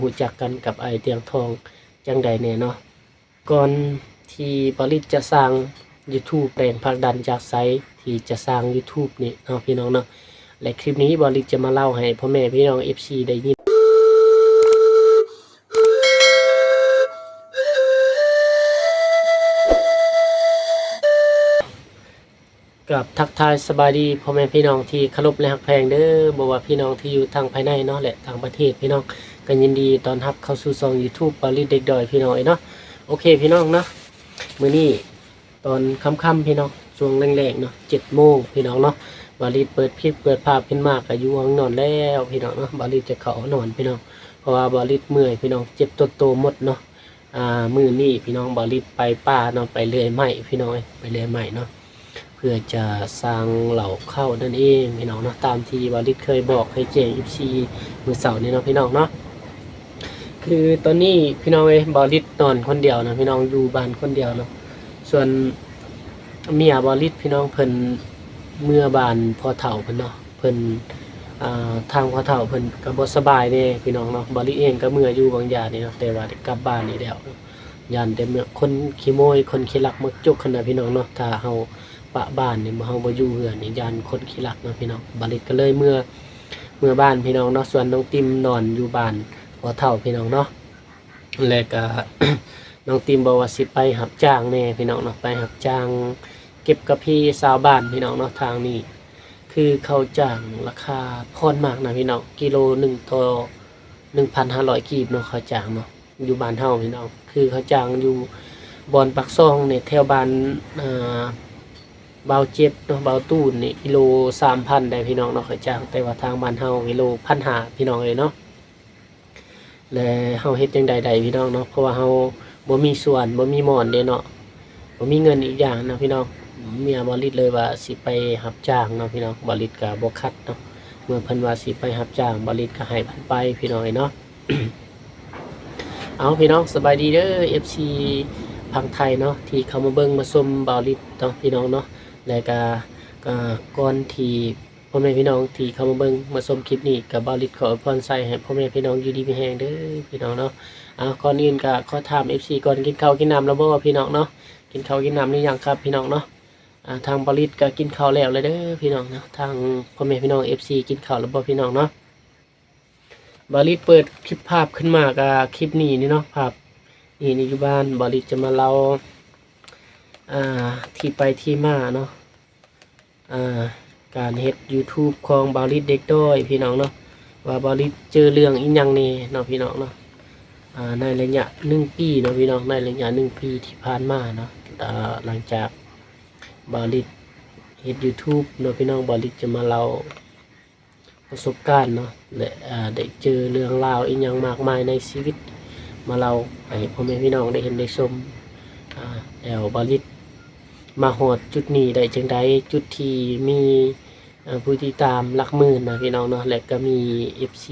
รู้จักกันกับไอเตียงทองจังใดแน่เนาะก่อนที่บริษจะสร้าง YouTube แรงผลักดันจากไซต์ที่จะสร้าง YouTube นี่เนาะพี่น้องเนาะและคลิปนี้บริษจะมาเล่าให้พ่อแม่พี่น้อง FC ได้ยินกับทักทายสบายดีพ่อแม่พี่น้องที่เคารพและรักแพงเด้อบ่ว่าพี่น้องที่อยู่ทางภายในเนาะและทางประเทศพี่น้องก็ยินดีต้อนรับเข้าสู่ช่อง YouTube บริษเด็กดอยพี่น้องเนาะโอเคพี่น้องเนาะมื้อนี้ตอนค่ำๆพี่น้องช่วงแรงๆเนาะ 7:00 นพี่น้องเนาะบริษเปิดคลิปเปิดภาพขึ้นมาก็อยู่ห้องนอนแล้วพี่น้องเนาะบริษจะเข้านอนพี่น้องเพราะว่าบริษเมื่อยพี่น้องเจ็บโตหมดเนาะมื้อนี้พี่น้องบริษไปป่าเนาะไปเลื่อยไม้พี่น้องไปเลื่อยไม้เนาะเพื่อจะสร้างเหล่าเข้านั่นเองพี่น้องเนาะตามที่บริษเคยบอกให้เจ FC มื้อเสาร์นี้เนาะพี่น้องเนาะคือตอนนี้พี่น้องบริษนอนคนเดียวนะพี่น้องอยู่บ้านคนเดียวเนาะส่วนเมียบริษพี่น้องเพิ่นเมื่อบ้านพ่อเฒ่าเพิ่นเนาะเพิ่นทางพ่อเฒ่าเพิ่นก็บ่สบายเด้พี่น้องเนาะบริษเองก็เมื่ออยู่บางอย่างนี่เนาะแต่ว่าได้กลับบ้านนี่แล้วย่านแต่เมื่อคนขี้โมยคนขี้ลักมักจกขนาดพี่น้องเนาะถ้าเฮาปะบ้านนี่เฮาบ่อยู่เฮือนนี่ย่านคนขี้ลักเนาะพี่น้องบริษก็เลยเมื่อบ้านพี่น้องเนาะส่วนน้องติมนอนอยู่บ้านพ่อเฒ่าพี่น้องเนาะแล้วก็ น้องติมบอกว่าสิไปหับจ้างแน่พี่น้องเนาะไปหับจ้างเก็บกระพี่ชาวบ้านพี่น้องเนาะทางนี้คือเขาจ้างราคาพรมากนะพี่น้องกิโล1ต่อ 1,500 กีบเนาะเขาจ้างเนาะอยู่บ้านเฮาพี่น้องคือเขาจ้างอยู่บอนปักซ่องเนี่ยแถวบ้านเบาเจ็บเนาะเบาตูนนี่กิโล 3,000 ได้พี่น้องเนาะเขาจ้างแต่ว่าทางบ้านเฮากิโล 1,500 พี่น้องเลยเนาะและเฮาเฮ็ดจังใดพี่น้องเนาะเพราะว่าเฮาบ่มีส่วนบ่มีหมอนเด้เนาะบ่มีเงินอีกอย่างนะพี่น้องเมียบริษเลยว่าสิไปรับจ้างเนาะพี่น้องบริษก็บ่คัดเนาะเมื่อเพิ่นว่าสิไปรับจ้างบริษก็ให้เพิ่นไปพี่น้องเนาะ เอาพี่น้องสบายดีเด้อ FC พังไทยเนาะที่เข้ามาเบิ่งมาชมบริษเนาะพี่น้องเนาะแล้วก็ก่อนที่พ่อแม่พี่น้องที่เข้ามาเบิ่งมาชมคลิปนี้กับบริษขออวยพรใส่ให้พ่อแม่พี่น้องอยู่ดีมีแรงเด้อพี่น้องเนาะก่อนอื่นก็ขอถาม FC ก่อนกินข้าวกินน้ำแล้วบ่พี่น้องเนาะกินข้าวกินน้ำหรือยังครับพี่น้องเนาะทางบริษก็กินข้าวแล้วเลยเด้อพี่น้องเนาะทางพ่อแม่พี่น้อง FC กินข้าวแล้วบ่พี่น้องเนาะบริษเปิดคลิปภาพขึ้นมากับคลิปนี้นี่เนาะภาพนี่อยู่บ้านบริษจะมาเล่าที่ไปที่มาเนาะการเฮ็ด YouTube ของบริษเด็กด้อยพี่น้องเนาะว่าบริษเจอเรื่องอีหยังนี่เนาะพี่น้องเนาะในระยะ1 ปีเนาะพี่น้องในระยะ1 ปีที่ผ่านมาเนาะหลังจากบริษเฮ็ด YouTube เนาะพี่น้องบริษจะมาเล่าประสบการณ์เนาะและได้เจอเรื่องราวอีกอย่างมากมายในชีวิตมาเล่าให้พ่อแม่พี่น้องได้เห็นได้ชมแล้วบริษมาฮอดจุดนี้ได้จังไดจุดที่มีผู้ติดตามหลักหมื่นนะพี่น้องเนาะและก็มี FC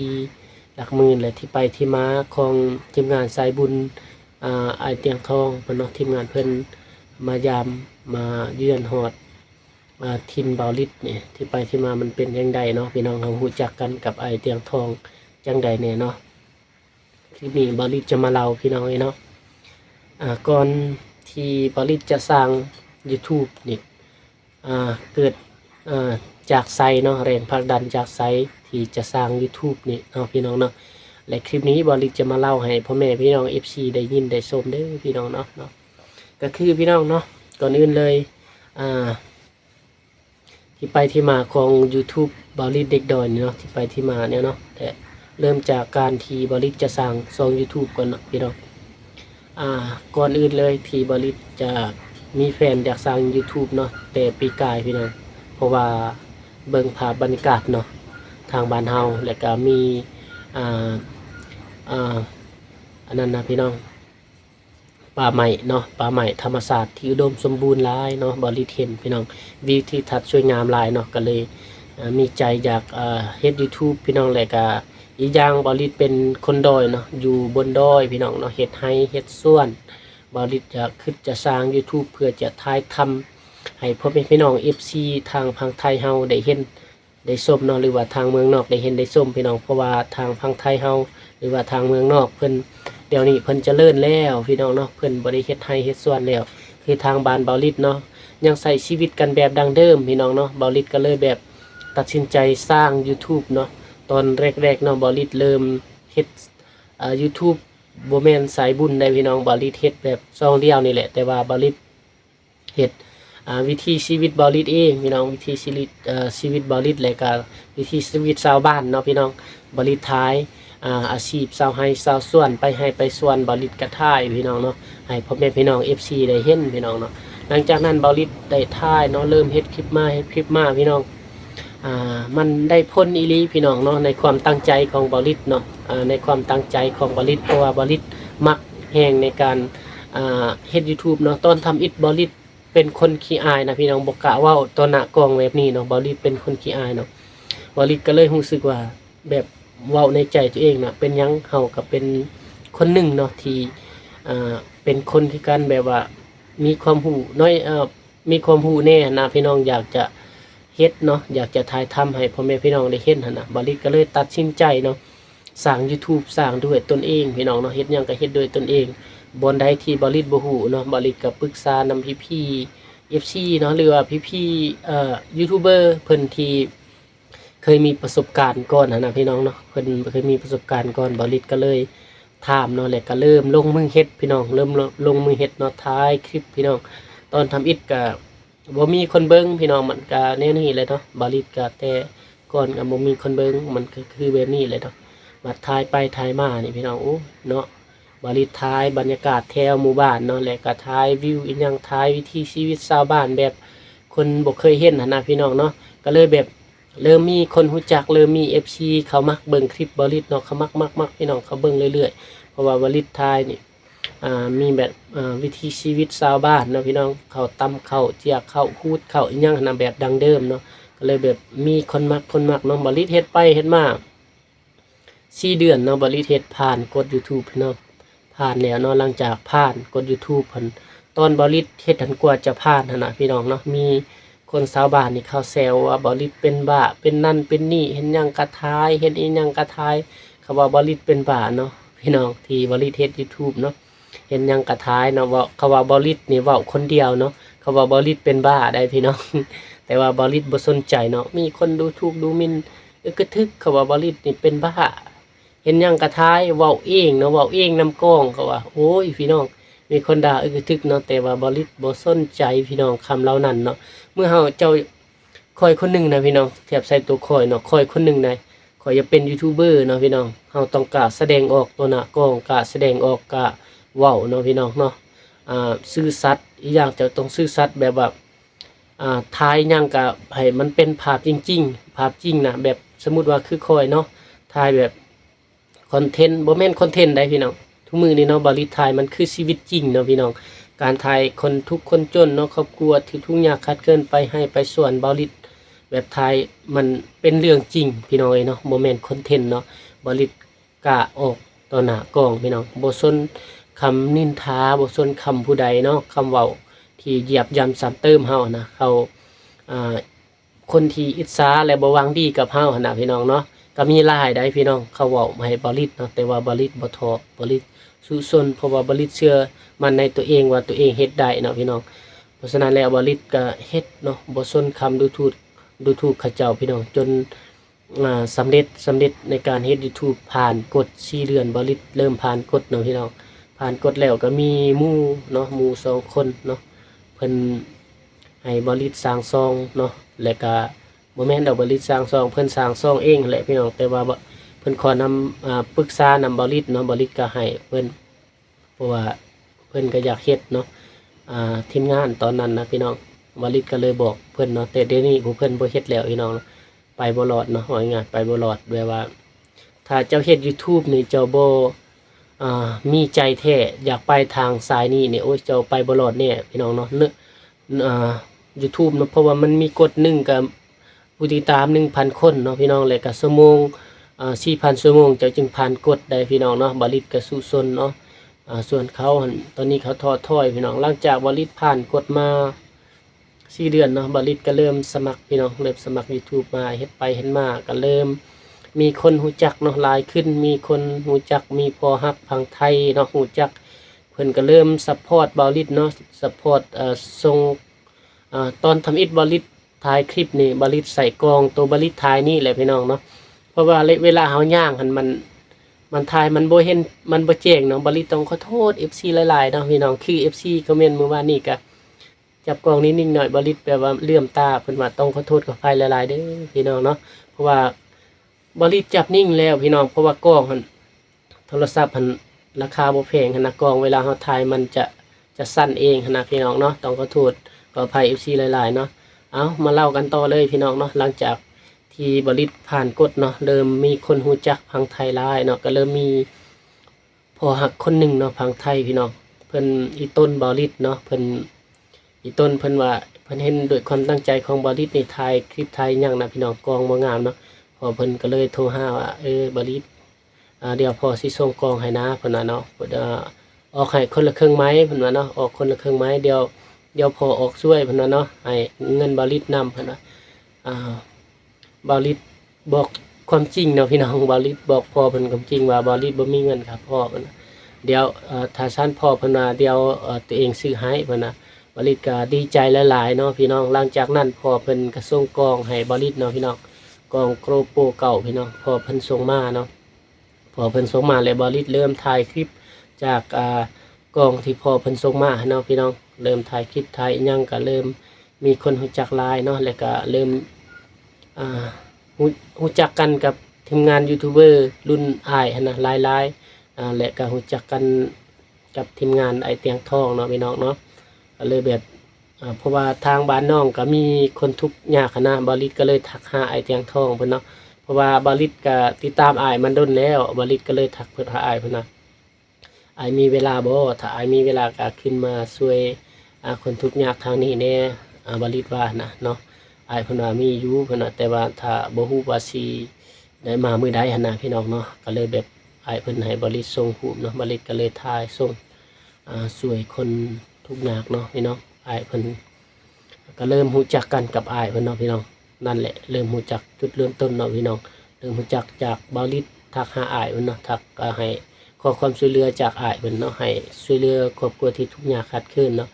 หลักหมื่นและที่ไปที่มาของทีมงานสายบุญไอเตียงทองเพิ่นเนาะทีมงานเพิ่นมายามมาเยือนฮอดทินบริษเนี่ยที่ไปที่มามันเป็นจังใดเนาะพี่น้องเรารู้จักกันกับไอเตียงทองจังใดเนี่ยเนาะคลิปนี้บริษจะมาเล่าพี่น้องเนาะก่อนที่บริษจะสร้าง YouTube นี่เกิดจากไซเนาะแรงผลักดันจากไซที่จะสร้าง YouTube นี่เนาะพี่น้องเนาะและคลิปนี้บริษจะมาเล่าให้พ่อแม่พี่น้อง FC ได้ยินได้ชมเด้อพี่น้องเนาะก็คือพี่น้องเนาะก่อนอื่นเลยที่ไปที่มาของ YouTube บริษเด็กดอยเนาะที่ไปที่มาเนี่ยเนาะแต่เริ่มจากการที่บริษจะสร้างช่อง YouTube ก่อนเนาะพี่น้องก่อนอื่นเลยที่บริษจะมีแฟนอยากสร้าง YouTube เนาะแต่ปีกายพี่น้องเพราะว่าเบิ่งภาพบรรยากาศเนาะทางบ้านเฮาและก็มีอันนั้นนะพี่น้องป่าใหม่เนาะป่าใหม่ธรรมศาสตร์ที่อุดมสมบูรณ์หลายเนาะบริษเห็นพี่น้องวิวที่ทัศน์สวยงามหลายเนาะก็เลยมีใจอยากเฮ็ด YouTube พี่น้องและก็อีกอย่างบริษเป็นคนดอยเนาะอยู่บนดอยพี่น้องเนาะเฮ็ดไร่เฮ็ดสวนบริษจะสร้าง YouTube เพื่อจะถ่ายทำให้พ่อแม่พี่น้อง FC ทางพังไทยเฮาได้เห็นได้ชมเนาะหรือว่าทางเมืองนอกได้เห็นได้ชมพี่น้องเพราะว่าทางพังไทยเฮา หรือว่าทางเมืองนอกเพิ่นเดี๋ยวนี้เพิ่นเจริญแล้วพี่น้องเนาะเพิ่นบ่ได้เฮ็ดไร่เฮ็ดสวนแล้วคือทางบ้านเบาลิดเนาะยังใช้ชีวิตกันแบบดั้งเดิมพี่น้องเนาะเบาลิดก็เลยแบบตัดสินใจสร้าง YouTube เนาะตอนแรกๆเนาะเบาลิดเริ่มเฮ็ดYouTube บ่แม่นสายบุญได้พี่น้องเบาลิดเฮ็ดแบบช่องเดียวนี่แหละแต่ว่าเบาลิดเฮ็ดวิถีชีวิตเบาลิดเองพี่น้องวิถีชีวิตเบาลิดและก็วิถีชีวิตชาวบ้านเนาะพี่น้องเบาลิดท้ายอาชีพชาวไร่ชาวสวนไปให้ไปสวนเบาลิดกระท่ายพี่น้องเนาะให้พ่อแม่พี่น้อง FC ได้เห็นพี่น้องเนาะหลังจากนั้นเบาลิดได้ท่ายเนาะเริ่มเฮ็ดคลิปมาพี่น้องมันได้พ้นอีหลีพี่น้องเนาะในความตั้งใจของเบาลิดเนาะในความตั้งใจของเบาลิดเพราะว่าเบาลิดมักแฮงในการเฮ็ด YouTube เนาะตอนทำอิฐเบาลิดเป็นคนขี้อายนะพี่น้องบ่กล้าเว้าต่อหน้ากล้องแบบนี้เนาะเบาลิดเป็นคนขี้อายเนาะเบาลิดก็เลยรู้สึกว่าแบบเว้าในใจตัวเองน่ะเป็นหยังเฮาก็เป็นคนหนึ่งเนาะที่เป็นคนคือกันแบบว่ามีความรู้น้อยมีความรู้แน่นะพี่น้องอยากจะเฮ็ดเนาะอยากจะถ่ายทำให้พ่อแม่พี่น้องได้เห็นหั่นน่ะเบาลิดก็เลยตัดสินใจเนาะสร้าง YouTube สร้างด้วยตนเองพี่น้องเนาะเฮ็ดหยังก็เฮ็ดด้วยตนเองบอนใดที่เบาลิดบ่ฮู้เนาะเบาลิดก็ปรึกษานำพี่ๆ FC เนาะหรือว่าพี่ๆยูทูบเบอร์เพิ่นที่เคยมีประสบการณ์ก่อนนะพี่น้องเนาะเพิ่นเคยมีประสบการณ์ก่อนเบาลิดก็เลยถามเนาะแล้วก็เริ่มลงมือเฮ็ดพี่น้องเริ่มลงมือเฮ็ดเนาะท้ายคลิปพี่น้องตอนทำอิฐก็บ่มีคนเบิ่งพี่น้องมันก็แนวนี้เลยเนาะเบาลิดก็แต่ก่อนก็บ่มีคนเบิ่งมันก็คือแบบนี้เลยเนาะมาถ่ายไปถ่ายมานี่พี่น้องโอ้เนาะบริท้ายบรรยากาศแถวหมู่บ้านเนาะและก็ท้ายวิวอีกอย่างท้ายวิถีชีวิตชาวบ้านแบบคนบ่เคยเห็นหั่นนะพี่น้องเนาะก็เลยแบบเริ่มมีคนรู้จักเริ่มมี FC เขามักเบิ่งคลิปบริษเนาะเขามักพี่น้องเขาเบิ่งเรื่อยๆเพราะว่าบริษท้ายนี่มีแบบวิถีชีวิตชาวบ้านเนาะพี่น้องเขาตำเขาเจียกเขาคูดเขาอีกอย่างหั่นนะแบบดังเดิมเนาะก็เลยแบบมีคนมักเนาะบริษเฮ็ดไปเฮ็ดมา4 เดือนเนาะบริษเฮ็ดผ่านกด YouTube พี่น้องผ่านแล้วเนาะหลังจากผ่านกด YouTube เพิ่นตอนบริษเฮ็ดหันกว่าจะผ่านหั่นน่ะพี่น้องเนาะมีคนชาวบ้านนี่เขาแซวว่าบริษเป็นบ้าเป็นนั่นเป็นนี่เห็นหยังกระทายเห็นอีหยังกระทายเขาว่าบริษเป็นบ้าเนาะพี่น้องที่บริษเฮ็ด YouTube เนาะเห็นหยังกระทายเนาะว่าเขาว่าบริษนี่เว้าคนเดียวเนาะเขาว่าบริษเป็นบ้าได้พี่น้อง แต่ว่าบริษบ่สนใจเนาะมีคนดูถูกดูหมิ่นกระทึกเขาว่าบริษนี่เป็นบ้าเห็นหยังกระทายเว้าเองเนาะเว้าเองนำกล้องเขาว่าโอ้ยพี่น้องมีคนด่าทึกเนาะแต่ว่าบริษบ่สนใจพี่น้องคำเหล่านั้นเนาะเมื่อเฮาเจ้าคอยคนหนึ่งนะพี่น้องเทียบใส่ตัวคอยเนาะคอยคนหนึ่งนะคอยจะเป็นยูทูบเบอร์เนาะพี่น้องเฮาต้องกล้าแสดงออกตัวหน้ากล้องกล้าแสดงออกกล้าเว้าเนาะพี่น้องเนาะซื่อสัตย์อีกอย่างจะต้องซื่อสัตย์แบบว่าทายหยังก็ให้มันเป็นภาพจริงๆภาพจริงนะแบบสมมุติว่าคือคอยเนาะทายแบบคอนเทนต์บ่แม่นคอนเทนต์ได้พี่น้องทุกมือนี่เนาะบริถ่ายมันคือชีวิตจริงเนาะพี่น้องการถ่ายคนทุกคนจนเนาะครอบครัวที่ทุกข์ยากขัดเกินไปให้ไปส่วนบริษแบบถ่ายมันเป็นเรื่องจริงพี่น้องเนาะบ่แม่นคอนเทนต์เนาะบริษกะออกต่อหน้ากล้องพี่น้องบ่สนคำนินทาบ่สนคำผู้ใดเนาะคำเว้าที่เหยียบย่ำซ้ำเติมเฮานะเขาคนที่อิจฉาและบ่หวังดีกับเฮาหั่นน่ะพี่น้องเนาะก็มีหลายได้พี่น้องเขาเว้ามาให้บริษเนาะแต่ว่าบริษบ่ท้อบริษสู้ซนเพราะว่าบริษเชื่อมันในตัวเองว่าตัวเองเฮ็ดได้เนาะพี่น้องเพราะฉะนั้นแล้วบริษก็เฮ็ดเนาะบ่สนคำดูถูกเขาเจ้าพี่น้องจนสำเร็จในการเฮ็ด YouTube ผ่านกฎ4 เดือนบริษเริ่มผ่านกฎเนาะพี่น้องผ่านกฎแล้วก็มีหมู่เนาะหมู่2 คนเนาะเพิ่นให้บริษสร้างซองเนาะแล้วก็บ่แม่นดอกบริษสร้างซองเพิ่นสร้างซองเองแหละพี่น้องแต่ว่าเพิ่นขอนำปรึกษานำบริษเนาะบริษก็ให้เพิ่นเพราะว่าเพิ่นก็อยากเฮ็ดเนาะทีมงานตอนนั้นนะพี่น้องบริษก็เลยบอกเพิ่นเนาะแต่เดี๋ยวนี้ผู้เพิ่นบ่เฮ็ดแล้วพี่น้องไปบ่รอดเนาะว่าง่ายๆไปบ่รอดแบบว่าถ้าเจ้าเฮ็ด YouTube นี่เจ้าบ่มีใจแท้อยากไปทางสายนี้นี่โอ้ยเจ้าไปบ่รอดแน่พี่น้องเนาะYouTube เนาะเพราะว่ามันมีกฎหนึ่งกับผู้ติดตาม 1,000 คนเนาะพี่น้องแล้วก็ชั่วโมง4,000 ชั่วโมงจะจึงผ่านกฎได้พี่น้องเนาะบริษก็สู้ซนเนาะส่วนเขาตอนนี้เขาท้อถอยพี่น้องหลังจากบริษผ่านกฎมา4 เดือนเนาะบริษก็เริ่มสมัครพี่น้องเริ่มสมัคร YouTube มาเฮ็ดไปเฮ็ดมาก็เริ่ม มีคนรู้จักเนาะหลายขึ้นมีคนรู้จักมีพอฮักพังไทยเนาะรู้จักเพิ่นก็เริ่มซัพพอร์ตเบาลิดเนาะซัพพอร์ตส่งตอนทำอิฐเบาลิดถ่ายคลิปนี่เบาลิดใส่กลองตัวเบาลิดถ่ายนี่แหละพี่น้องเนาะเพราะว่าเวลาเฮาย่างมันถ่ายมันบ่เห็นมันบ่แจ้งเนาะเบาลิดต้องขอโทษ FC หลายๆเนาะพี่น้องคือ FC คอมเมนต์เมื่อวานนี้ก็จับกล้องนิดนึงหน่อยเบาลิดแปลว่าเลื่อมตาเพิ่นว่าต้องขอโทษขออภัยหลายๆเด้อพี่น้องเนาะเพราะว่าบริจับนิ่งแล้วพี่น้องเพราะว่ากล้องมันโทรศัพท์มันราคาบ่แพงขนาดกล้องเวลาเราถ่ายมันจะสั้นเองขนาดพี่น้องเนาะต้องขอโทษขออภัย FC หลายๆเนาะเอามาเล่ากันต่อเลยพี่น้องเนาะหลังจากที่บริษผ่านกฎเนาะเริ่มมีคนรู้จักพังไทยหลายเนาะก็เริ่มมีพอหักคนหนึ่งเนาะพังไทยพี่น้องเพิ่นอีต้นบริษเนาะเพิ่นอีต้นเพิ่นว่าเพิ่นเห็นด้วยความตั้งใจของบริษในถ่ายคลิปถ่ายหยังนะพี่น้องกล้องบ่งามเนาะพอเพิ่นก็เลยโทรหาว่าบริษเดี๋ยวพอสิส่งกองให้นะเพิ่นว่าเนาะออกให้คนละครึ่งไหมเพิ่นว่าเนาะออกคนละครึ่งไหมเดี๋ยวพอออกช่วยเพิ่นว่าเนาะให้เงินบริษนำเพิ่นว่าบริษบอกความจริงเนาะพี่น้องบริษบอกพ่อเพิ่นความจริงว่าบริษบ่มีเงินครับพ่อเพิ่นเดี๋ยวถ้าซั่นพ่อเพิ่นว่าเดี๋ยวตัวเองซื้อให้เพิ่นน่ะบริษก็ดีใจหลายๆเนาะพี่น้องหลังจากนั้นพ่อเพิ่นก็ส่งกองให้บริษเนาะพี่น้องกองโกรโปรเก่าพี่น้องพ่อเพิ่นส่งมาเนาะพอเพิ่นส่งมาแล้วบริษเริ่มถ่ายคลิปจากกองที่พอเพิ่นส่งมาเนาะพี่น้องเริ่มถ่ายคลิปถ่ายอิหยังก็เริ่มมีคนรู้จักหลายเนาะแล้วก็เริ่มรู้จักกันกับทีมงานยูทูบเบอร์รุ่นอ้ายนะหลายๆและก็รู้จักกันกับทีมงานไอเตียงทองเนาะพี่น้องเนาะก็เลยแบบเพราะว่าทางบ้านน้องก็มีคนทุกข์ยากนะบริษก็เลยทักหาไอเตียงทองเพิ่นเนาะเพราะว่าบริษก็ติดตามอ้ายมันดนแล้วบริษก็เลยทักเพิ่นหาอ้ายเพิ่นนะอ้ายมีเวลาบ่ถ้าอ้ายมีเวลาก็ขึ้นมาช่วยคนทุกข์ยากทางนี้แน่บริษว่านะเนาะอ้ายเพิ่นว่ามีอยู่เพิ่นน่ะแต่ว่าถ้าบ่ฮู้ว่าสิได้มามื้อใดหั่นน่ะพี่น้องเนาะก็เลยแบบอ้ายเพิ่นให้บริษส่งรูปเนาะบริษก็เลยถ่ายส่งช่วยคนทุกข์ยากเนาะพี่น้องอ้ายเพิ่นก็เริ่มรู้จักกันกับอ้ายเพิ่นเนาะพี่น้องนั่นแหละเริ่มรู้จักจุดเริ่มต้นเนาะพี่น้องเริ่มรู้จักจากบริษทักหาอ้ายเพิ่นเนาะทักให้ขอความช่วยเหลือจากอ้ายเพิ่นเนาะให้ช่วยเหลือครอบครัวที่ทุกข์ยากขัดเคินเนาะ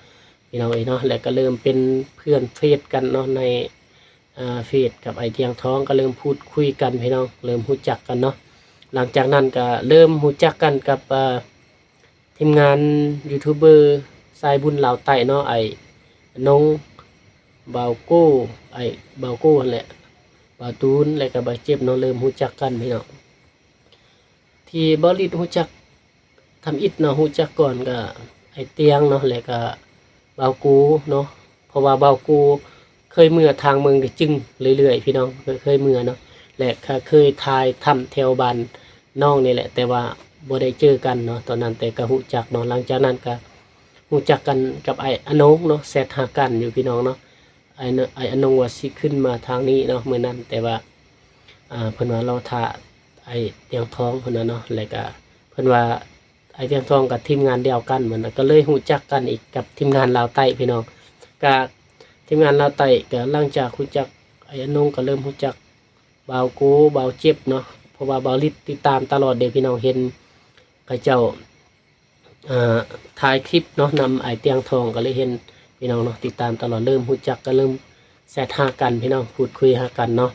พี่น้องเนาะแล้วก็เริ่มเป็นเพื่อนเฟซกันเนาะในเฟซกับไอเทียงท้องก็เริ่มพูดคุยกันพี่น้องเริ่มรู้จักกันเนาะหลังจากนั้นก็เริ่มรู้จักกันกับทีมงานยูทูบเบอร์สายบุญลาวใต้เนาะไอ้น้องบ่าวโก้ไอ้บ่าวโก้นั่นแหละบ่าวตูนแล้วก็บ่าวเจ็บเนาะเริ่มรู้จักกันพี่น้องที่บริษรู้จักทำอิฐเนาะรู้จักก่อนก็ไอ้เตียงเนาะแล้วก็บ่าวกูเนาะเพราะว่าบ่าวกูเคยเมื่อทางเมืองก็จึงเรื่อยๆพี่น้องเคยเมื่อเนาะและเคยถ่ายทำแถวบ้านน้องนี่แหละแต่ว่าบ่ได้เจอกันเนาะตอนนั้นแต่ก็รู้จักเนาะหลังจากนั้นก็รู้จักกันกับไอ้อนงเนาะแซดหากันอยู่พี่น้องเนาะไอ้อนงว่าสิขึ้นมาทางนี้เนาะมื้อนั้นแต่ว่าเพิ่นว่าเราท่าไอ้เตียงทองเพิ่นน่ะเนาะแล้วก็เพิ่นว่าไอ้เตียงทองกับทีมงานเดียวกันเหมือนก็เลยรู้จักกันอีกกับทีมงานลาวใต้พี่น้องก็ทีมงานลาวใต้ก็หลังจากรู้จักไอ้อนงก็เริ่มรู้จักบ่าวโกบ่าวเจ็บเนาะเพราะว่าบ่าวฤทธิ์ติดตามตลอดเด้พี่น้องเห็นเขาเจ้าถ่ายคลิปเนาะนำไอเตียงทองก็เลยเห็นพี่น้องเนาะติดตามตลอดเริ่มรู้จักก็เริ่มแซดหากันพี่น้องพูดคุยหากันเนาะ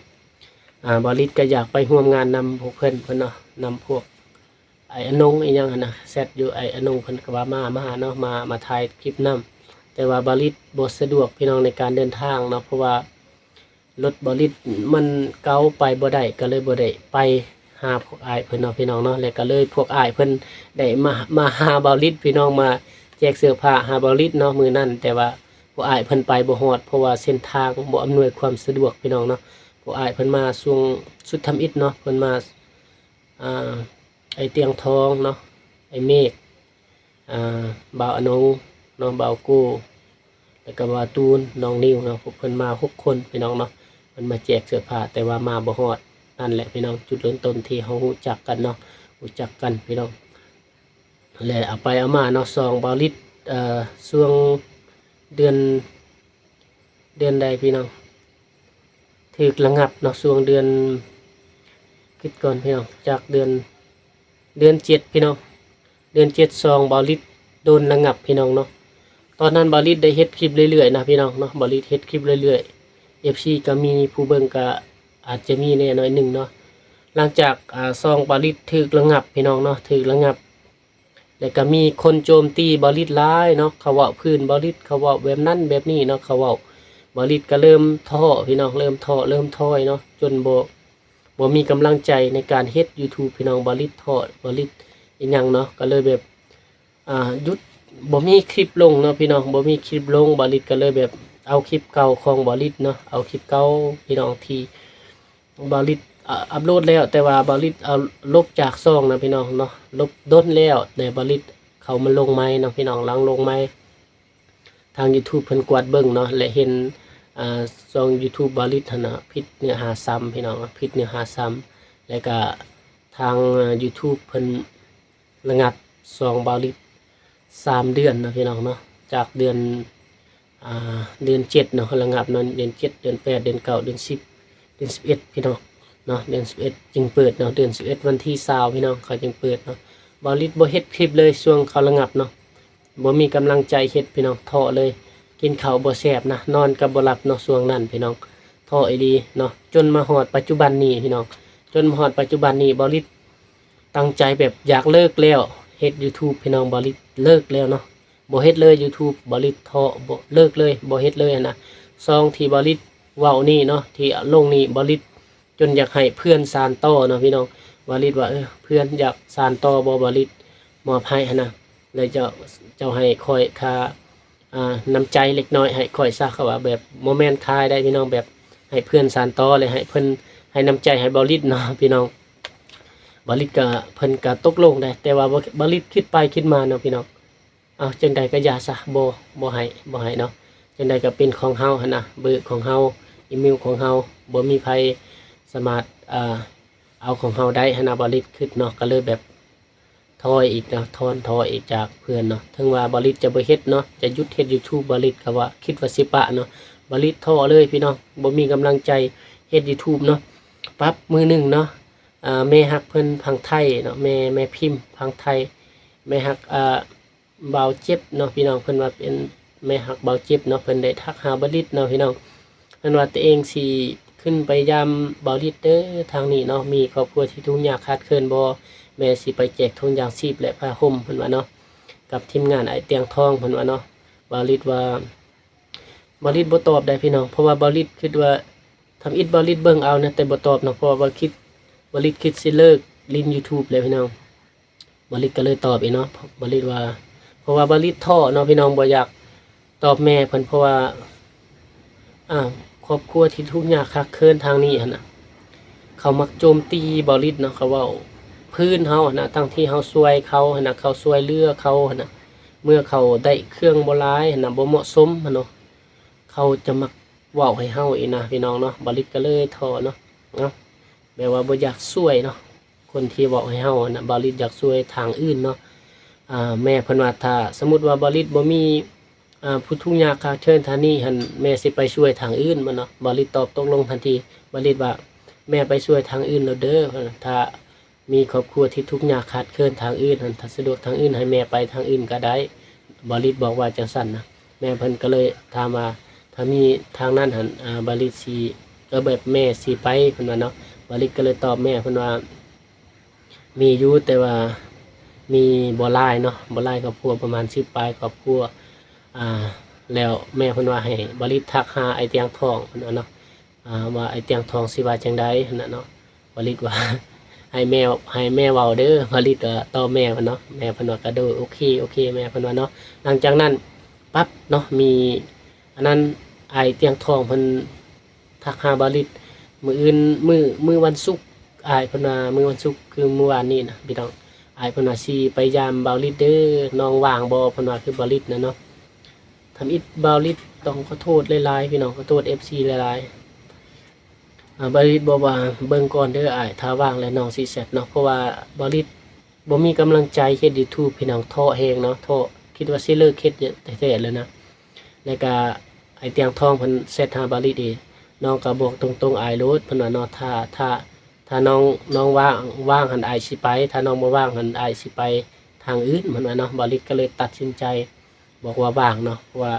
บริษก็อยากไปร่วมงานนำพวกเพิ่นเนาะนำพวกไออนงอีหยังนะแซดอยู่ไออนงเพิ่นก็ว่ามาเนาะมาถ่ายคลิปนำแต่ว่าบริษบ่สะดวกพี่น้องในการเดินทางเนาะเพราะว่ารถบริษมันเก่าไปบ่ได้ก็เลยบ่ได้ไปหาพวกอ้ายเพิ่นเนาะพี่น้องเนาะแล้วก็เลยพวกอ้ายเพิ่นได้มาหาเบาลิดพี่น้องมาแจกเสื้อผ้าหาเบาลิดเนาะมื้อนั้นแต่ว่าพวกอ้ายเพิ่นไปบ่ฮอดเพราะว่าเส้นทางบ่อำนวยความสะดวกพี่น้องเนาะพวกอ้ายเพิ่นมาช่วงสุดทำอิฐเนาะเพิ่นมาไอเตียงทองเนาะไอเมฆบ่าวอนงเนาะบ่าวกูแล้วก็บ่าวตูนน้องนิวเนาะพวกเพิ่นมา6คนพี่น้องเนาะเพิ่นมาแจกเสื้อผ้าแต่ว่ามาบ่ฮอดนั่นแหละพี่น้องจุดเริ่มต้นที่เขารู้จักกันเนาะรู้จักกันพี่น้องแล้วเอาไปเอามาเนาะซองบาลิตช่วงเดือนใดพี่น้องถูกระงับเนาะช่วงเดือน คิดก่อนพี่น้องจากเดือน7พี่น้องเดือน7ซองบอลิดโดนระงับพี่น้องเนาะตอนนั้นบอลิดได้เฮ็ดคลิปเรื่อยๆนะพี่น้องเนาะบอลิดเฮ็ดคลิปเรื่อยๆ FC ก็มีผู้เบิ่งก็อาจจะมีแน่น้อยหนึงเนาะหลังจากซองบอลิดถูกระงับพี่น้องเนาะถูกระงับแล้วก็มีคนโจมตีบอลิดหลายเนาะเขาเว้าพื้นบอลิดเขาเว้าแบบนั้นแบบนี้เนาะเขาเว้าบอลิดก็เริ่มท้อพี่น้องเริ่มท้อเริ่มถอยเนาะจนบ่มีกำลังใจในการเฮ็ด YouTube พี่น้องบอลิดท้อบอลิดอีหยังเนาะก็เลยแบบหยุดบ่มีคลิปลงเนาะพี่น้องบ่มีคลิปลงบอลิดก็เลยแบบเอาคลิปเก่าของบอลิดเนาะเอาคลิปเก่าพี่น้องที่บอลิดอัปโหลดแล้วแต่ว่าบอลิดเอาลบจากช่องนะพี่น้องเนาะลบด้นแล้วแต่บอลิดเขามาลงใหม่เนาะพี่น้องหลังลงใหม่ทาง YouTube เพิ่นกวาดเบิ่งเนาะและเห็นช่อง YouTube บอลิดหั่นน่ะผิดเนื้อหาซ้ำพี่น้องผิดเนื้อหาซ้ำแล้วก็ทาง YouTube เพิ่นระงับช่องบอลิด3 เดือนนะพี่น้องเนาะจากเดือน7เนาะระงับเนาะเดือน7เดือน8เดือน9เดือน10เดือน11พี่น้องเนาะเดือน11จึงเปิดเนาะเดือน11วันที่20พี่น้องเขาจึงเปิดเนาะบอลิดบ่เฮ็ดคลิปเลยช่วงเขาระงับเนาะบ่มีกำลังใจเฮ็ดพี่น้องท้อเลยกินข้าวบ่แซ่บนะนอนก็บ่หลับเนาะช่วงนั้นพี่น้องท้ออีหลีเนาะจนมาฮอดปัจจุบันนี้พี่น้องจนมาฮอดปัจจุบันนี้บอลิดตั้งใจแบบอยากเลิกแล้วเฮ็ด YouTube พี่น้องบอลิดเลิกแล้วเนาะบ่เฮ็ดเลย YouTube บอลิดท้อบ่เลิกเลยบ่เฮ็ดเลยนะซองที่บอลิดเว้านี่เนาะที่ลงนี่บอลิดจนอยากให้เพื่อนสานต่อเนาะพี่น้องบอลิดว่าเพื่อนอยากสานต่อบ่บอลิดมอบให้นะเลยเจ้าให้ค่อยค่าน้ำใจเล็กน้อยให้ค่อยซะเขาว่าแบบโมเมนต์คายได้พี่น้องแบบให้เพื่อนสานต่อเลยให้เพิ่นให้น้ำใจให้บอลิดเนาะพี่น้องบอลิดก็เพิ่นก็ตกลงได้แต่ว่าบอลิดคิดไปคิดมาเนาะพี่น้องเอาจังใดก็อย่าซะบ่ให้เนาะจังใดก็เป็นของเฮาหั่นน่ะเบอร์ของเฮาอีเมลของเฮาบ่มีไผสามารถเอาของเฮาได้หั่นน่ะบอลิดคิดเนาะก็เลยแบบถอยอีกเนาะถอยอีกจากเพื่อนเนาะถึงว่าบอลิดจะบ่เฮ็ดเนาะจะหยุดเฮ็ด YouTube บอลิดก็ว่าคิดว่าสิปะเนาะบอลิดท้อเลยพี่น้องบ่มีกำลังใจเฮ็ด YouTube เนาะปั๊บมือหนึ่งเนาะแม่ฮักเพิ่นพังไทยเนาะแม่พิมพ์พังไทยแม่ฮักเบาเจ็บเนาะพี่น้องเพิ่นว่าเป็นแม่ฮักเบาเจ็บเนาะเพิ่นได้ทักหาบอลิดเนาะพี่น้องเพิ่นว่าตัวเองสิขึ้นไปยามบอลิดเด้อทางนี้เนาะมีครอบครัวที่ทุกข์ยากขาดเคินบ่แม่สิไปแจกถุงยางชีพและผ้าห่มเพิ่นว่าเนาะกับทีมงานไอเตียงทองเพิ่นว่าเนาะบอลิดบ่ตอบได้พี่น้องเพราะว่าบอลิดคิดว่าทำอิฐบอลิดเบิ่งเอานะแต่บ่ตอบเนาะเพราะว่าบอลิดคิดสิเลิกลิน YouTube เลยพี่น้องบอลิดก็เลยตอบอีกเนาะบอลิดว่าเพราะว่าบอลิดท้อเนาะพี่น้องบ่อยากตอบแม่เพิ่นเพราะว่าครอบครัวที่ทุกข์ยากคักเคินทางนี้หั่นน่ะเขามักโจมตีบอลิดเนาะเขาเว้าพื้นเฮานะทั้งที่เฮาช่วยเขาหั่นน่ะเขาช่วยเหลือเขาหั่นน่ะเมื่อเขาได้เครื่องบ่หลายหั่นน่ะบ่เหมาะสมหั่นเนาะเขาจะมักเว้าให้เฮาอีกนะพี่น้องเนาะบอลิดก็เลยท้อเนาะแบบว่าบ่อยากช่วยเนาะคนที่เว้าให้เฮาน่ะบอลิดอยากช่วยทางอื่นเนาะแม่เพิ่นว่าถ้าสมมุติว่าบอลิดบ่มีผู้ทุกข์ยากขาดเคินทางนี้หั่นแม่สิไปช่วยทางอื่นบ่เนาะบอลิดตอบตกลงทันทีบอลิดว่าแม่ไปช่วยทางอื่นแล้วเด้อถ้ามีครอบครัวที่ทุกข์ยากขาดเคินทางอื่นถ้าสะดวกทางอื่นให้แม่ไปทางอื่นก็ได้บอลิดบอกว่าจังซั่นนะแม่เพิ่นก็เลยถามว่าถ้ามีทางนั้นหั่นบอลิดสิแบบแม่สิไปเพิ่นว่าเนาะบอลิดก็เลยตอบแม่เพิ่นว่ามีอยู่แต่ว่ามีบ่หลายเนาะบ่หลายครอบครัวประมาณ10ปลายครอบครัวแล้วแม่เพิ่นว่าให้บอลิดทักหาไอ้เตียงทองเพิ่นว่าเนาะว่าไอ้เตียงทองสิว่าจังได๋นั่นน่ะเนาะบอลิดว่าให้แม่เว้าเด้อบอลิดก็ตอบแม่เพิ่นเนาะแม่เพิ่นว่าก็โดโอเคแม่เพิ่นว่าเนาะหลังจากนั้นปั๊บเนาะมีอันนั้นไอ้เตียงทองเพิ่นทักหาบอลิดมื้ออื่นมื้อวันศุกร์อ้ายเพิ่นว่ามื้อวันศุกร์คือเมื่อวานนี้นะพี่น้องอ้ายเพิ่นว่าสิไปยามบอลิดเด้อน้องว่างบ่เพิ่นว่าคือบอลิดนะเนาะทำอิฐบอลิดต้องขอโทษหลายๆพี่น้องขอโทษ FC หลายๆบอลิดบอกว่าเบิ่งก่อนเด้ออ้ายถ้าว่างแล้วน้องสิเสร็จเนาะเพราะว่าบอลิดบ่มีกำลังใจเฮ็ด YouTube พี่น้องท้อแฮงเนาะท้อคิดว่าสิเลิกเฮ็ดแท้ๆแล้วนะแล้วก็ไอ้เตียงทองเพิ่นเซตหาบอลิดอีกน้องก็บอกตรงๆอ้ายโลดเพิ่นว่าเนาะถ้า ถ้าน้องว่างหันอายสิไปถ้าน้องบ่ว่างหันอายสิไปทางอื่นเหมือนว่าเนาะบริษก็เลยตัดสินใจบอกว่าว่างเนาะเพราะว่า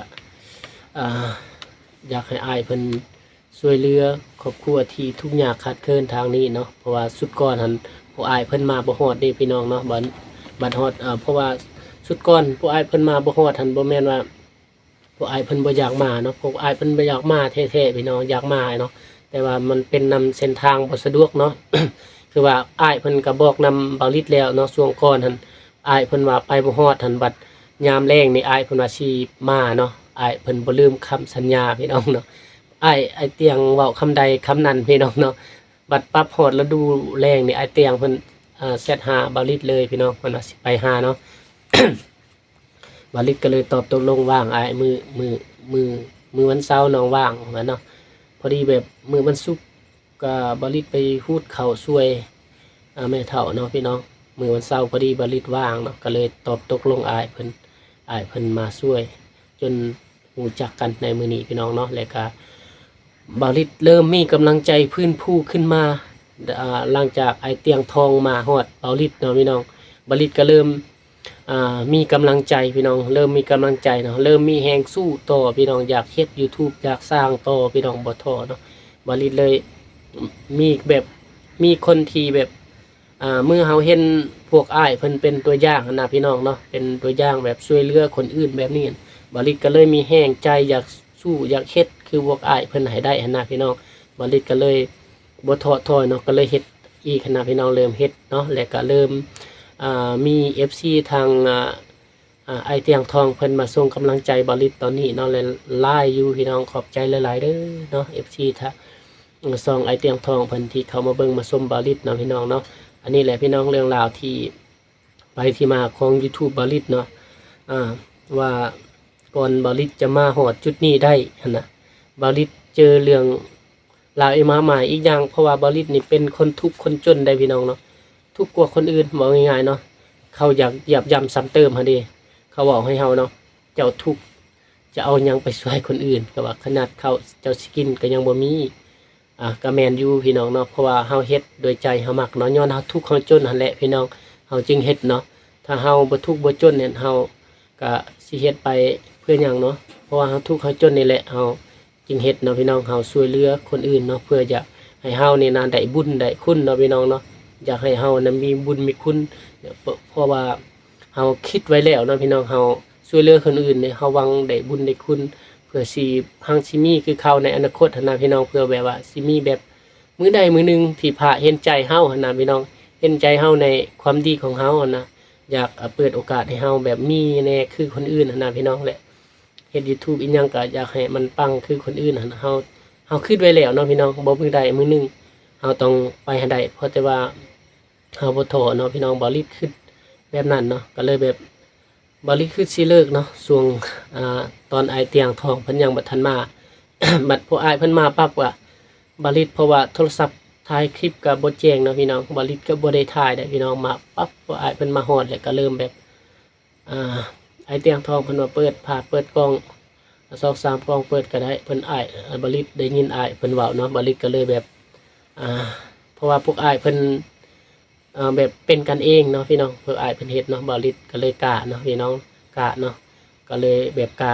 อ่าอยากให้อายเพิ่นช่วยเหลือครอบครัวที่ทุกข์ยากขาดเคินทางนี้เนาะเพราะว่าสุดก่อนหันผู้อายเพิ่นมาบ่ฮอดเด้พี่น้องเนาะบัดฮอดเพราะว่าสุดก่อนผู้อายเพิ่นมาบ่ฮอดหันบ่แม่นว่าผู้อายเพิ่นบ่อยากมาเนาะผู้อายเพิ่นบ่อยากมาแท้ๆพี่น้องอยากมาเนาะแต่ว่ามันเป็นนำเส้นทางบ่สะดวกเนาะ คือว่าอ้ายเพิ่นก็บอกนำบาลิดแล้วเนาะช่วงก่อนหั่นอ้ายเพิ่นว่าไปบ่ฮอดหั่นบัดยามแลงนี่อ้ายเพิ่นว่าสิมาเนาะอ้ายเพิ่นบ่ลืมคำสัญญาพี่น้องเนาะอ้ายเตียงเว้าคำใดคำนั้นพี่น้องเนาะบัดปั๊บฮอดฤดูแล้งนี่อ้ายเตียงเพิ่นแชทหาบาลิดเลยพี่น้องเพิ่นว่าสิไปหาเนาะ บาลิดก็เลยตอบตกลงว่างอ้ายมือวันเสาร์น้องว่างว่าเนาะพอดีแบบมื้อวันศุกร์ก็บาลิดไปฮูดข้าวช่วยแม่เฒ่าเนาะพี่น้องมื้อวันเสาร์พอดีบาลิดว่างเนาะก็เลยตอบตกลงอ้ายเพิ่นมาช่วย จนรู้จักกันในมื้อนี้พี่น้องเนาะแล้วก็บาลิดเริ่มมีกำลังใจพื้นผู้ขึ้นมาหลังจากไอเตียงทองมาฮอดบาลิดเนาะพี่น้องบาลิดก็เริ่มมีกำลังใจพี่น้องเริ่มมีกำลังใจเนาะเริ่มมีแรงสู้ต่อพี่น้องอยากเฮ็ด YouTube อยากสร้างต่อพี่น้องบ่ท้อเนาะบาลิดเลยมีแบบมีคนที่แบบเมื่อเฮาเห็นพวกอ้ายเพิ่นเป็นตัวอย่างนะพี่น้องเนาะเป็นตัวอย่างแบบช่วยเหลือคนอื่นแบบนี้บาลิดก็เลยมีแรงใจอยากสู้อยากเฮ็ดคือพวกอ้ายเพิ่นให้ได้นะพี่น้องบาลิดก็เลยบ่ท้อถอยเนาะก็เลยเฮ็ดอีกนะพี่น้องเริ่มเฮ็ดเนาะแล้วก็เริ่มมี FC ทางไอเตียงทองเพิ่นมาส่งกำลังใจบาลิดตอนนี้เนาะเลยไล่อยู่พี่น้องขอบใจหลายๆเด้อเนาะ FC ถ้าส่องไอเตียงทองเพิ่นที่เข้ามาเบิ่งมาชมบาลิดเนาะพี่น้องเนาะอันนี้แหละพี่น้องเรื่องราวที่ไปที่มาของ YouTube บาลิดเนาะว่าก่อนบาลิดจะมาฮอดจุดนี้ได้หั่นน่ะบาลิดเจอเรื่องราวมาใหม่อีกอย่างเพราะว่าบาลิดนี่เป็นคนทุกข์คนจนได้พี่น้องเนาะทุกข์กว่าคนอื่นบอกง่ายๆเนาะเขาอยากเหยียบย่ำซ้ำเติมหั่นเด้เขาบอกให้เฮาเนาะเจ้าทุกข์จะเอาหยังไปช่วยคนอื่นก็ว่าขนาดเขาเจ้าสิกินก็ยังบ่มีก็แม่นอยู่พี่น้องเนาะเพราะว่าเฮาเฮ็ดโดยใจเฮามักเนาะย้อนเฮาทุกข์เฮาจนนั่นแหละพี่น้องเฮาจึงเฮ็ดเนาะถ้าเฮาบ่ทุกข์บ่จนเนี่ยเฮาก็สิเฮ็ดไปเพื่อหยังเนาะเพราะว่าเฮาทุกข์เฮาจนนี่แหละเฮาจึงเฮ็ดเนาะพี่น้องเฮาช่วยเหลือคนอื่นเนาะเพื่อจะให้เฮานี่นะได้บุญได้คุณเนาะพี่น้องเนาะอยากให้เฮานั้นมีบุญมีคุณเพราะว่าเฮาคิดไว้แล้วเนาะพี่น้องเฮาช่วยเหลือคนอื่นเนี่ยเฮาหวังได้บุญได้คุณเพื่อสิพังสิมีคือเขาในอนาคตหั่นนะพี่น้องเพื่อแบบว่าสิมีแบบมื้อใดมื้อหนึ่งที่พระเห็นใจเฮาหั่นนะพี่น้องเห็นใจเฮาในความดีของเฮาหั่นนะอยากเปิดโอกาสให้เฮาแบบมีแน่คือคนอื่นหั่นนะพี่น้องแหละเฮ็ด YouTube อีหยังก็อยากให้มันปังคือคนอื่นหั่นเฮาคิดไว้แล้วเนาะพี่น้องบ่มื้อใดมื้อหนึงเฮาต้องไปให้ได้เพราะแต่ว่าเฮาบ่ท้อเนาะพี่น้องบ่รีบคิดแบบนั้นเนาะก็เลยแบบบ่รีบคิดสิเลิกเนาะช่วงตอนอายเตียงทองเพิ่นยังบ่ทันมา บัดพวกอายเพิ่นมาปั๊บว่าบาลิดเพราะว่าโทรศัพท์ถ่ายคลิปก็บ่แจ้งเนาะพี่น้องบาลิดก็บ่ได้ถ่ายได้พี่น้องมาปั๊บพวกอายเพิ่นมาฮอดแล้วก็เริ่มแบบไอเตียงทองเพิ่นว่าเปิดภาพเปิดกล้อง2-3กล้องเปิดก็ได้เพิ่นอายบาลิดได้ยินอายเพิ่นเว้าเนาะบาลิดก็เลยแบบเพราะว่าพวกอายเพิ่นแบบเป็นกันเองเนาะพี่น้องพวกอายเพิ่นเฮ็ดเนาะบาลิดก็เลยกล้าเนาะพี่น้องกล้าเนาะก็เลยแบบกล้า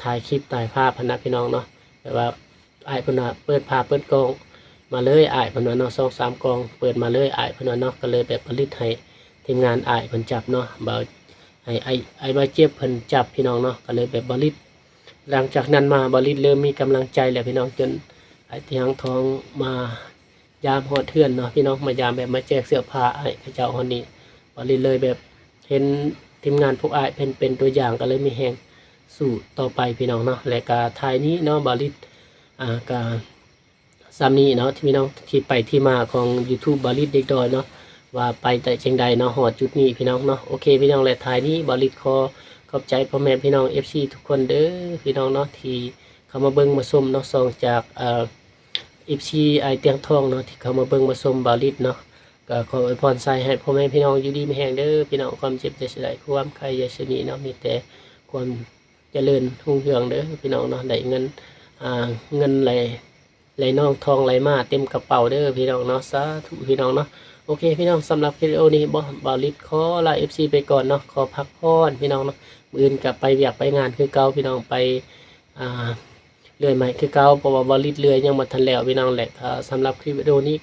ถ่ายคลิปถ่ายภาพพนักพี่น้องเนาะแบบว่าอ้ายเพิ่นว่าเปิดภาพเปิดกล้องมาเลยอ้ายเพิ่นว่าเนาะ2-3กล้องเปิดมาเลยอ้ายเพิ่นว่าเนาะก็เลยแบบผลิตให้ทีมงานอ้ายเพิ่นจับเนาะบ่ให้บาเจ็บเพิ่นจับพี่น้องเนาะก็เลยแบบผลิตหลังจากนั้นมาบริษเริ่มมีกำลังใจแล้วพี่น้องจนไอ้ที่หางทองมายามฮอดเทือนเนาะพี่น้องมายามแบบมาแจกเสื้อผ้าไอ้พระเจ้าฮอนนี้บริษเลยแบบเห็นทีมงานพวกอ้ายเป็นตัวอย่างก็เลยมีแฮงสู้ต่อไปพี่น้องเนาะและก็ท้ายนี้เนาะบริษก็ซ้ำนี้เนาะที่พี่น้องที่ไปที่มาของ YouTube บริษเด็กดอยเนาะว่าไปแต่เชียงใดเนาะหอดจุดนี้พี่น้องเนาะโอเคพี่น้องและท้ายนี้บริษขอบใจพ่อแม่พี่น้อง FC ทุกคนเด้อพี่น้องเนาะที่เข้ามาเบิ่งมาชมเนาะส่งจากFC ไอเตียงทองเนาะที่เข้ามาเบิ่งมาชมบริษเนาะก็ขออวยพรใส่ให้พ่อแม่พี่น้องอยู่ดีมีแรงเด้อพี่น้องความเจ็บจะเสียดายความใครอย่าชนีเนาะมีแต่ความเจริญรุ่งเรืองเด้อพี่น้องเนาะได้เงินเงินไหล ไหลน่องทองไหลมาเต็มกระเป๋าเด้อพี่น้องเนาะสาธุพี่น้องเนาะโอเคพี่น้องสำหรับวิดีโอนี้บ่าวลิศขอลา FC ไปก่อนเนาะขอพักผ่อนพี่น้องเนาะมื้ออื่นกลับไปเวียกไปงานคือเก่าพี่น้องไปอ่าเรื่อยใหม่คือเก่าเพราะว่าบ่าวลิศเรื่อยยังบ่ทันแล้วพี่น้องแหละสำหรับคลิปวิดีโอนี้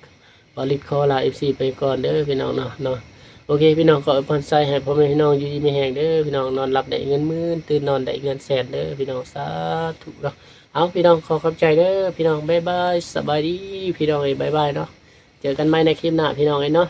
บ่าวลิศขอลา FC ไปก่อนเด้อพี่น้องเนาะโอเคพี่น้องขออวยพรใส่ให้พ่อแม่พี่น้องอยู่ดีมีแรงเด้อพี่น้องนอนหลับได้เงินหมื่นตื่นนอนได้เงินแสนเด้อพี่น้องสาธุเนาะเอาพี่น้องขอขอบใจเด้อพี่น้องบ๊ายบายสบายดีพี่น้องบ๊ายบายเนาะเจอกันใหม่ในคลิปหน้าพี่น้องเนาะ